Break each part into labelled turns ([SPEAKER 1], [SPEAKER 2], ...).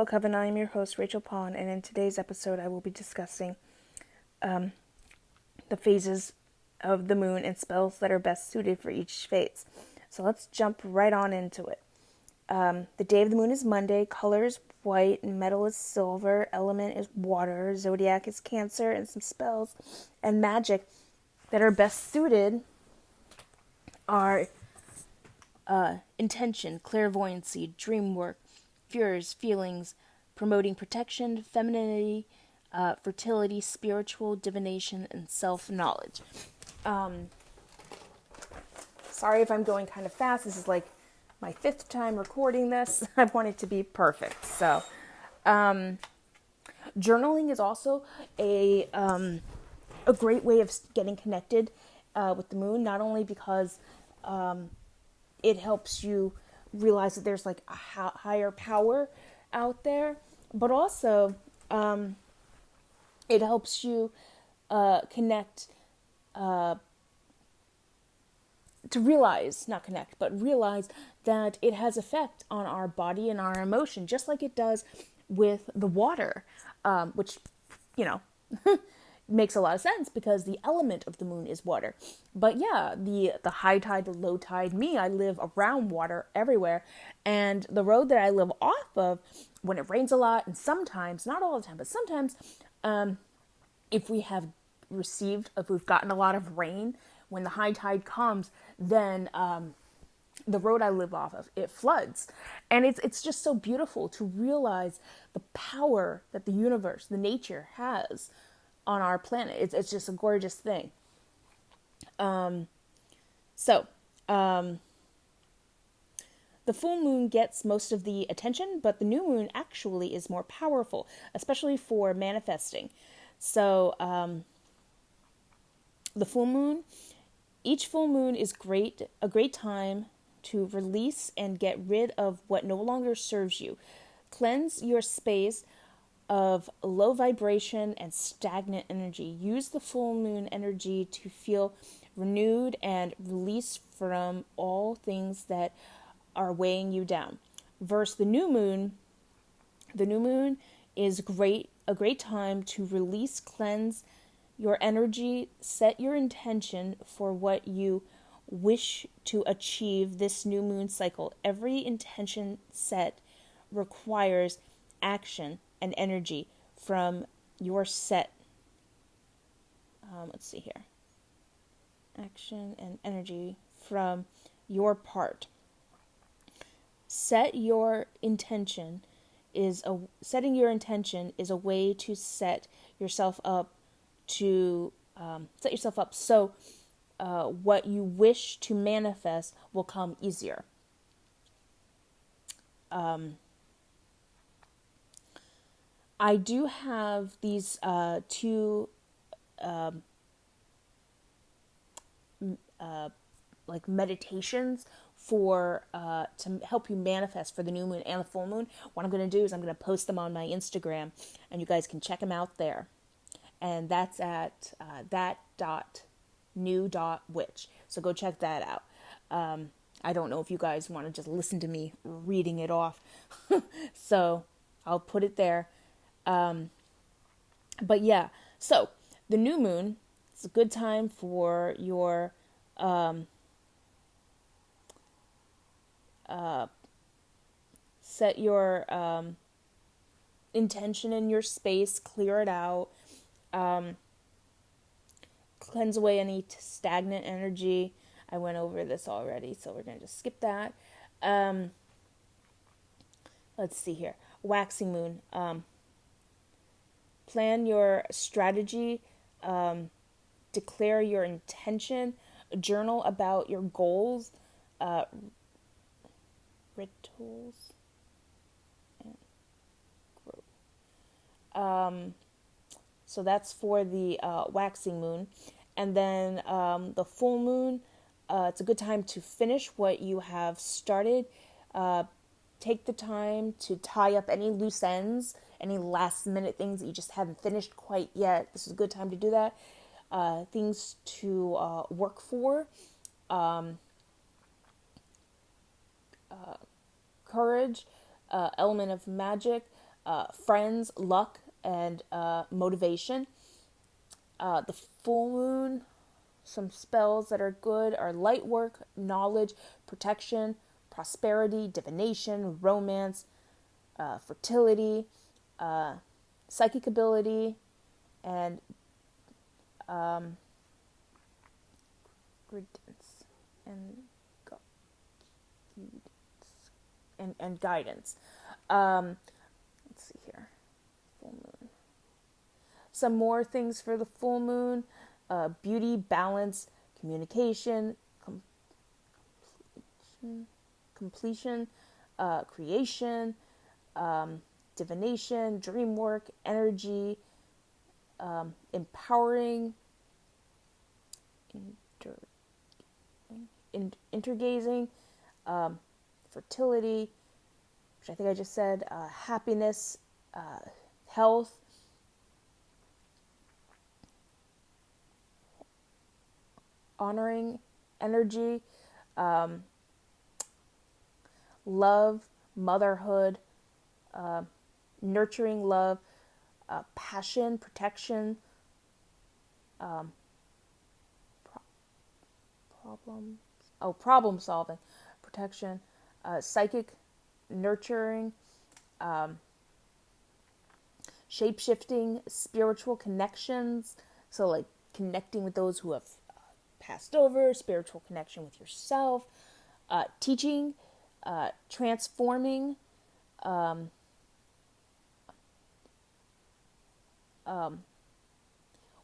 [SPEAKER 1] Hello, Coven. I am your host, Rachel Pond, and in today's episode, I will be discussing the phases of the moon and spells that are best suited for each phase. So let's jump right on into it. The day of the moon is Monday, color is white, metal is silver, element is water, zodiac is Cancer, and some spells and magic that are best suited are intention, clairvoyancy, dream work, fears, feelings, promoting protection, femininity, fertility, spiritual, divination, and self-knowledge. Sorry if I'm going kind of fast. This is like my 5th time recording this. I want it to be perfect. So, journaling is also a great way of getting connected with the moon, not only because it helps you realize that there's like a higher power out there, but also it helps you connect to realize, not connect, but realize that it has effect on our body and our emotion, just like it does with the water, which, you know, makes a lot of sense because the element of the moon is water. But yeah, the high tide, the low tide, I live around water everywhere. And the road that I live off of, when it rains a lot, and sometimes, not all the time, but sometimes, if we've gotten a lot of rain, when the high tide comes, then the road I live off of, it floods. And it's just so beautiful to realize the power that the universe, the nature has on our planet. It's just a gorgeous thing. The full moon gets most of the attention, but the new moon actually is more powerful, especially for manifesting. So, the full moon, each full moon is a great time to release and get rid of what no longer serves you. Cleanse your space of low vibration and stagnant energy. Use the full moon energy to feel renewed and release from all things that are weighing you down. Versus the new moon is a great time to release, cleanse your energy, set your intention for what you wish to achieve this new moon cycle. Every intention set requires action and energy from your set. Let's see here. Action and energy from your part. Setting your intention is a way to set yourself up so what you wish to manifest will come easier. I do have these two like meditations for to help you manifest for the new moon and the full moon. What I'm going to do is I'm going to post them on my Instagram, and you guys can check them out there. And that's at that.new.witch. So go check that out. I don't know if you guys want to just listen to me reading it off. So I'll put it there. But yeah, so the new moon is a good time for your set your intention in your space, clear it out, cleanse away any stagnant energy. I went over this already, so we're going to just skip that. Let's see here. Waxing moon. Plan your strategy, declare your intention, journal about your goals, rituals, and growth. So that's for the waxing moon. And then the full moon, it's a good time to finish what you have started. Take the time to tie up any loose ends, any last minute things that you just haven't finished quite yet. This is a good time to do that. Things to work for. Courage, element of magic, friends, luck, and motivation. The full moon, some spells that are good are light work, knowledge, protection, prosperity, divination, romance, fertility, psychic ability, and guidance and guidance. Let's see here. Full moon. Some more things for the full moon: beauty, balance, communication, completion, creation, divination, dream work, energy, empowering, intergazing, fertility, which I think I just said, happiness, health, honoring, energy, love, motherhood, nurturing love, passion, protection, problem solving, protection, psychic, nurturing, shape shifting, spiritual connections. So, like connecting with those who have passed over, spiritual connection with yourself, teaching, transforming,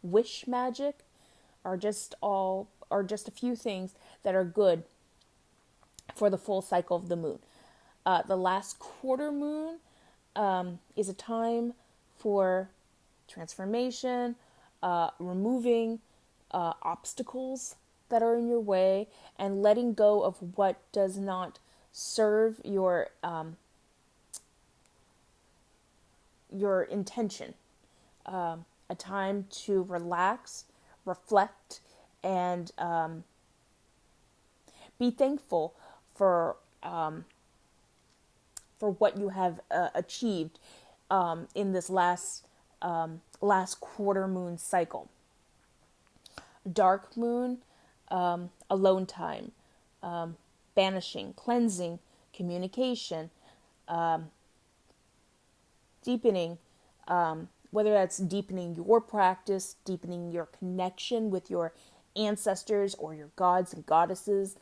[SPEAKER 1] wish magic are just a few things that are good for the full cycle of the moon. The last quarter moon is a time for transformation, removing obstacles that are in your way, and letting go of what does not serve your intention. A time to relax, reflect, and be thankful for what you have achieved in this last quarter moon cycle. Dark moon, alone time, banishing, cleansing, communication, deepening, whether that's deepening your practice, deepening your connection with your ancestors or your gods and goddesses,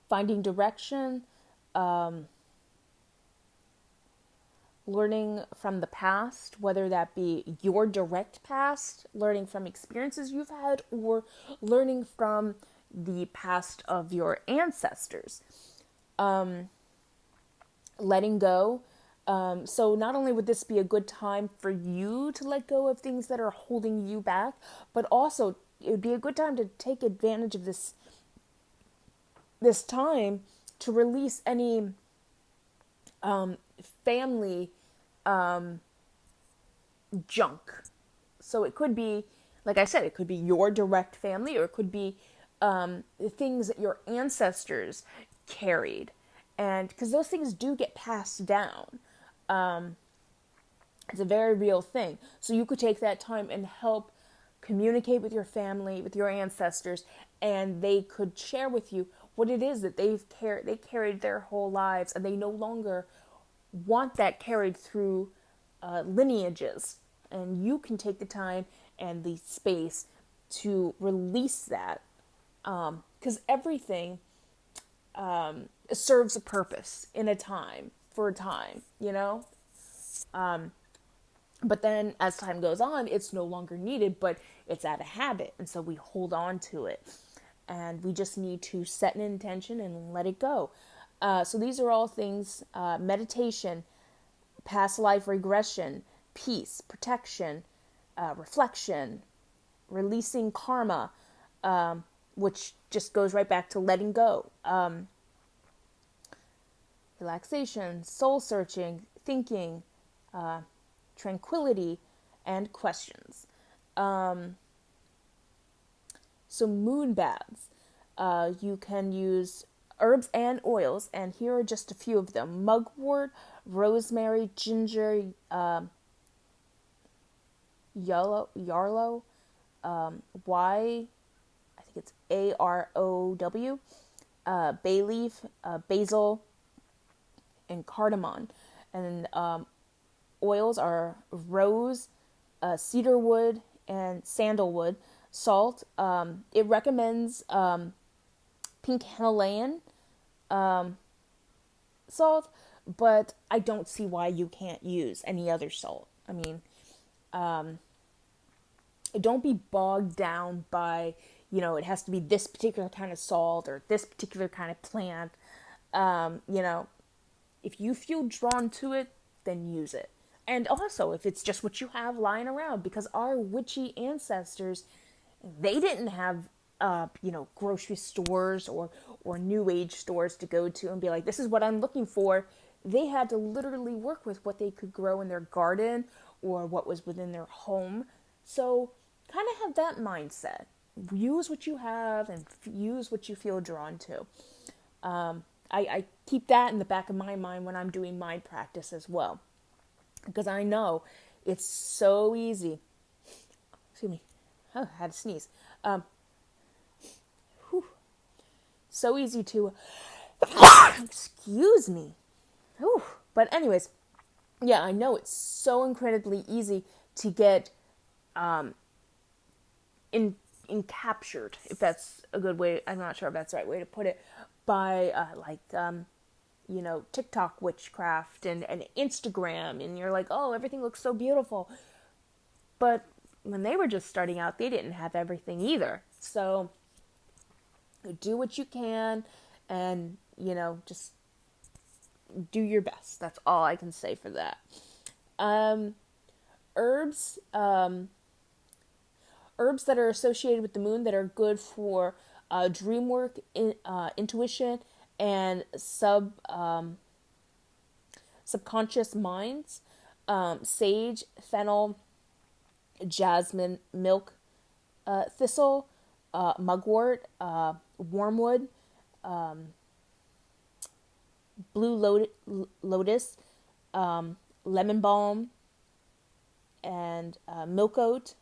[SPEAKER 1] finding direction, learning from the past, whether that be your direct past, learning from experiences you've had, or learning from the past of your ancestors. Letting go. So not only would this be a good time for you to let go of things that are holding you back, but also it would be a good time to take advantage of this time to release any family junk. So it could be, like I said, it could be your direct family, or it could be things that your ancestors carried. And because those things do get passed down. It's a very real thing. So you could take that time and help communicate with your family, with your ancestors, and they could share with you what it is that they carried their whole lives, and they no longer want that carried through lineages. And you can take the time and the space to release that, because everything serves a purpose in a time, for a time, you know? But then as time goes on, it's no longer needed, but it's out of habit. And so we hold on to it. And we just need to set an intention and let it go. So these are all things: meditation, past life regression, peace, protection, reflection, releasing karma, which just goes right back to letting go. Relaxation, soul searching, thinking, tranquility, and questions. So moon baths, you can use herbs and oils, and here are just a few of them: mugwort, rosemary, ginger, yarlow, y, I think it's AROW, bay leaf, basil, and cardamom. And oils are rose, cedarwood, and sandalwood. Salt, it recommends pink Himalayan salt, but I don't see why you can't use any other salt. I mean, don't be bogged down by, it has to be this particular kind of salt or this particular kind of plant. If you feel drawn to it, then use it. And also, if it's just what you have lying around, because our witchy ancestors, they didn't have, grocery stores or new age stores to go to and be like, this is what I'm looking for. They had to literally work with what they could grow in their garden or what was within their home. So kind of have that mindset. Use what you have and use what you feel drawn to. I keep that in the back of my mind when I'm doing mind practice as well. Because I know it's so easy. Excuse me. Oh, I had to sneeze. So easy to... Excuse me. Whew. But anyways, yeah, I know it's so incredibly easy to get captured, if that's a good way. I'm not sure if that's the right way to put it, by TikTok witchcraft and Instagram, and you're like, oh, everything looks so beautiful. But when they were just starting out, they didn't have everything either. So do what you can and, just do your best. That's all I can say for that. Herbs that are associated with the moon that are good for dream work, intuition, and subconscious minds: sage, fennel, jasmine, milk, thistle, mugwort, wormwood, blue lotus, lemon balm, and milk oat,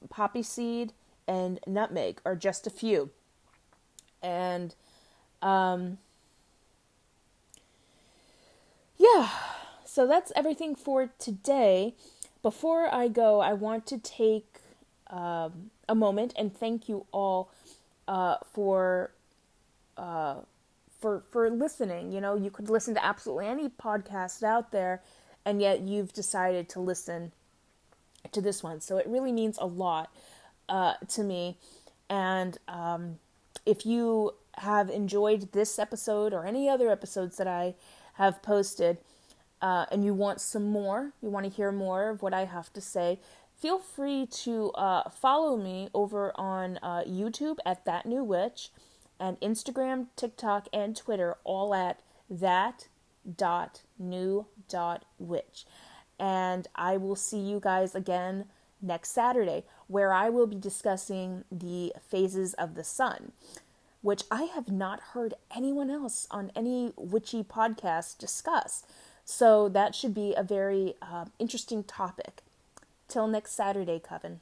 [SPEAKER 1] poppy seed, and nutmeg are just a few. And yeah, so that's everything for today. Before I go, I want to take a moment and thank you all for listening. You could listen to absolutely any podcast out there, and yet you've decided to listen to this one. So it really means a lot to me. And if you have enjoyed this episode or any other episodes that I have posted, and you want some more, you want to hear more of what I have to say, feel free to follow me over on YouTube at That New Witch, and Instagram, TikTok, and Twitter, all at that.new.witch. And I will see you guys again next Saturday, where I will be discussing the phases of the sun, which I have not heard anyone else on any witchy podcast discuss. So that should be a very interesting topic. Till next Saturday, Coven.